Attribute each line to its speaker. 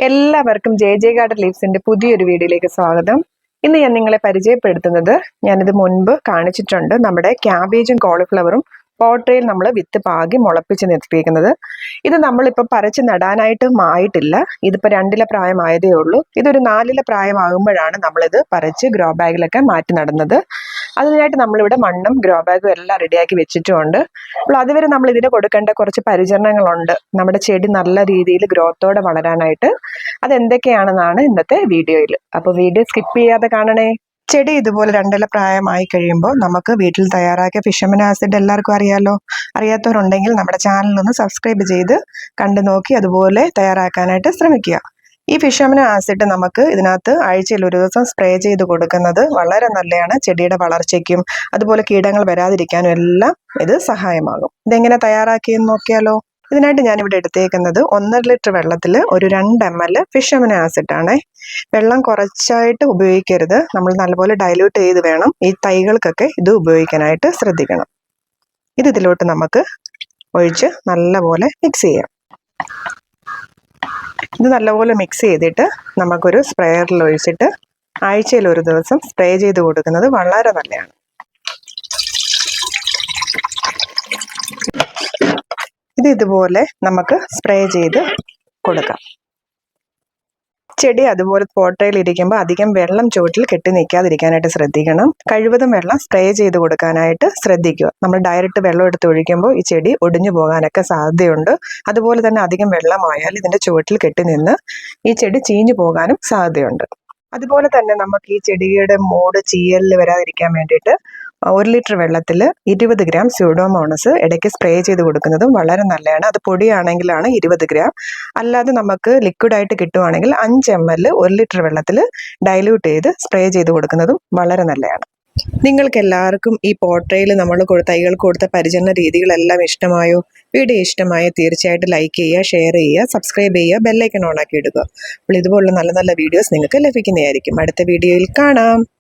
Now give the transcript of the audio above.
Speaker 1: എല്ലാവർക്കും J garden ലീവ്സിന്റെ പുതിയൊരു വീഡിയോയിലേക്ക് സ്വാഗതം. ഇന്ന് ഞാൻ നിങ്ങളെ പരിചയപ്പെടുത്തുന്നത്, ഞാനിത് മുൻപ് കാണിച്ചിട്ടുണ്ട്, നമ്മുടെ ക്യാബേജും കോളിഫ്ലവറും പോട്രയിൽ നമ്മൾ വിത്ത് പാകി മുളപ്പിച്ച് നിർത്തിയിരിക്കുന്നത്. ഇത് നമ്മളിപ്പോൾ പറിച്ച് നടാനായിട്ടും ആയിട്ടില്ല. ഇതിപ്പോൾ 2 പ്രായമായതേ ഉള്ളൂ. ഇതൊരു 4 പ്രായമാകുമ്പോഴാണ് നമ്മളിത് പറിച്ച് ഗ്രോ ബാഗിലൊക്കെ മാറ്റി നടുന്നത്. അതിനായിട്ട് നമ്മളിവിടെ മണ്ണും ഗ്രോ ബാഗും എല്ലാം റെഡിയാക്കി വെച്ചിട്ടുമുണ്ട്. അപ്പോൾ അതുവരെ നമ്മൾ ഇതിന് കൊടുക്കേണ്ട കുറച്ച് പരിചരണങ്ങളുണ്ട്, നമ്മുടെ ചെടി നല്ല രീതിയിൽ ഗ്രോത്തോടെ വളരാനായിട്ട്. അതെന്തൊക്കെയാണെന്നാണ് ഇന്നത്തെ വീഡിയോയിൽ. അപ്പോൾ വീഡിയോ സ്കിപ്പ് ചെയ്യാതെ കാണണേ. ചെടി ഇതുപോലെ 2 പ്രായമായി കഴിയുമ്പോൾ നമുക്ക് വീട്ടിൽ തയ്യാറാക്കിയ ഫിഷമിൻ ആസിഡ് എല്ലാവർക്കും അറിയാലോ. അറിയാത്തവരുണ്ടെങ്കിൽ നമ്മുടെ ചാനലൊന്ന് സബ്സ്ക്രൈബ് ചെയ്ത് കണ്ടു നോക്കി അതുപോലെ തയ്യാറാക്കാനായിട്ട് ശ്രമിക്കുക. ഈ ഫിഷമിൻ ആസിഡ് നമുക്ക് ഇതിനകത്ത് ആഴ്ചയിൽ ഒരു ദിവസം സ്പ്രേ ചെയ്ത് കൊടുക്കുന്നത് വളരെ നല്ലതാണ്. ചെടിയുടെ വളർച്ചയ്ക്കും അതുപോലെ കീടങ്ങൾ വരാതിരിക്കാനും എല്ലാം ഇത് സഹായമാകും. ഇതെങ്ങനെ തയ്യാറാക്കിയെന്ന് നോക്കിയാലോ. ഇതിനായിട്ട് ഞാനിവിടെ എടുത്തേക്കുന്നത് 1.5 ലിറ്റർ വെള്ളത്തിൽ ഒരു 2 ml ഫിഷമിൻ ആസിഡ് ആണ്. വെള്ളം കുറച്ചായിട്ട് ഉപയോഗിക്കരുത്, നമ്മൾ നല്ലപോലെ ഡൈല്യൂട്ട് ചെയ്ത് വേണം ഈ തൈകൾക്കൊക്കെ ഇത് ഉപയോഗിക്കാനായിട്ട് ശ്രദ്ധിക്കണം. ഇതിലോട്ട് നമുക്ക് ഒഴിച്ച് നല്ലപോലെ മിക്സ് ചെയ്യാം. ഇത് നല്ലപോലെ മിക്സ് ചെയ്തിട്ട് നമുക്കൊരു സ്പ്രേയറിൽ ഒഴിച്ചിട്ട് ആഴ്ചയിൽ ഒരു ദിവസം സ്പ്രേ ചെയ്ത് കൊടുക്കുന്നത് വളരെ നല്ലതാണ്. ഇതുപോലെ നമുക്ക് സ്പ്രേ ചെയ്ത് കൊടുക്കാം. ചെടി അതുപോലെ പോട്ടയിൽ ഇരിക്കുമ്പോൾ അധികം വെള്ളം ചുവട്ടിൽ കെട്ടി നിൽക്കാതിരിക്കാനായിട്ട് ശ്രദ്ധിക്കണം. കഴിവതും വെള്ളം സ്പ്രേ ചെയ്ത് കൊടുക്കാനായിട്ട് ശ്രദ്ധിക്കുക. നമ്മൾ ഡയറക്റ്റ് വെള്ളം എടുത്ത് ഒഴിക്കുമ്പോൾ ഈ ചെടി ഒടിഞ്ഞു പോകാനൊക്കെ സാധ്യതയുണ്ട്. അതുപോലെ തന്നെ അധികം വെള്ളമായാൽ ഇതിൻ്റെ ചുവട്ടിൽ കെട്ടി നിന്ന് ഈ ചെടി ചീഞ്ഞു പോകാനും സാധ്യതയുണ്ട്. അതുപോലെ തന്നെ നമുക്ക് ഈ ചെടിയുടെ മൂട് ചീയലിൽ വരാതിരിക്കാൻ വേണ്ടിയിട്ട് 1 ലിറ്റർ വെള്ളത്തിൽ 20 ഗ്രാം സ്യൂഡോമോണസ് ഇടയ്ക്ക് സ്പ്രേ ചെയ്ത് കൊടുക്കുന്നതും വളരെ നല്ലതാണ്. അത് പൊടിയാണെങ്കിലാണ് 20 ഗ്രാം, അല്ലാതെ നമുക്ക് ലിക്വിഡായിട്ട് കിട്ടുവാണെങ്കിൽ 5 ml 1 ലിറ്റർ വെള്ളത്തിൽ ഡൈല്യൂട്ട് ചെയ്ത് സ്പ്രേ ചെയ്ത് കൊടുക്കുന്നതും വളരെ നല്ലതാണ്. നിങ്ങൾക്ക് എല്ലാവർക്കും ഈ പോട്രയിൽ നമ്മൾ തൈകൾക്ക് കൊടുത്ത പരിചരണ രീതികളെല്ലാം ഇഷ്ടമായോ? വീഡിയോ ഇഷ്ടമായോ തീർച്ചയായിട്ടും ലൈക്ക് ചെയ്യുക, ഷെയർ ചെയ്യുക, സബ്സ്ക്രൈബ് ചെയ്യുക, ബെല്ലൈക്കൺ ഓൺ ആക്കി ഇടുക. അപ്പോൾ ഇതുപോലുള്ള നല്ല നല്ല വീഡിയോസ് നിങ്ങൾക്ക് ലഭിക്കുന്നതായിരിക്കും. അടുത്ത വീഡിയോയിൽ കാണാം.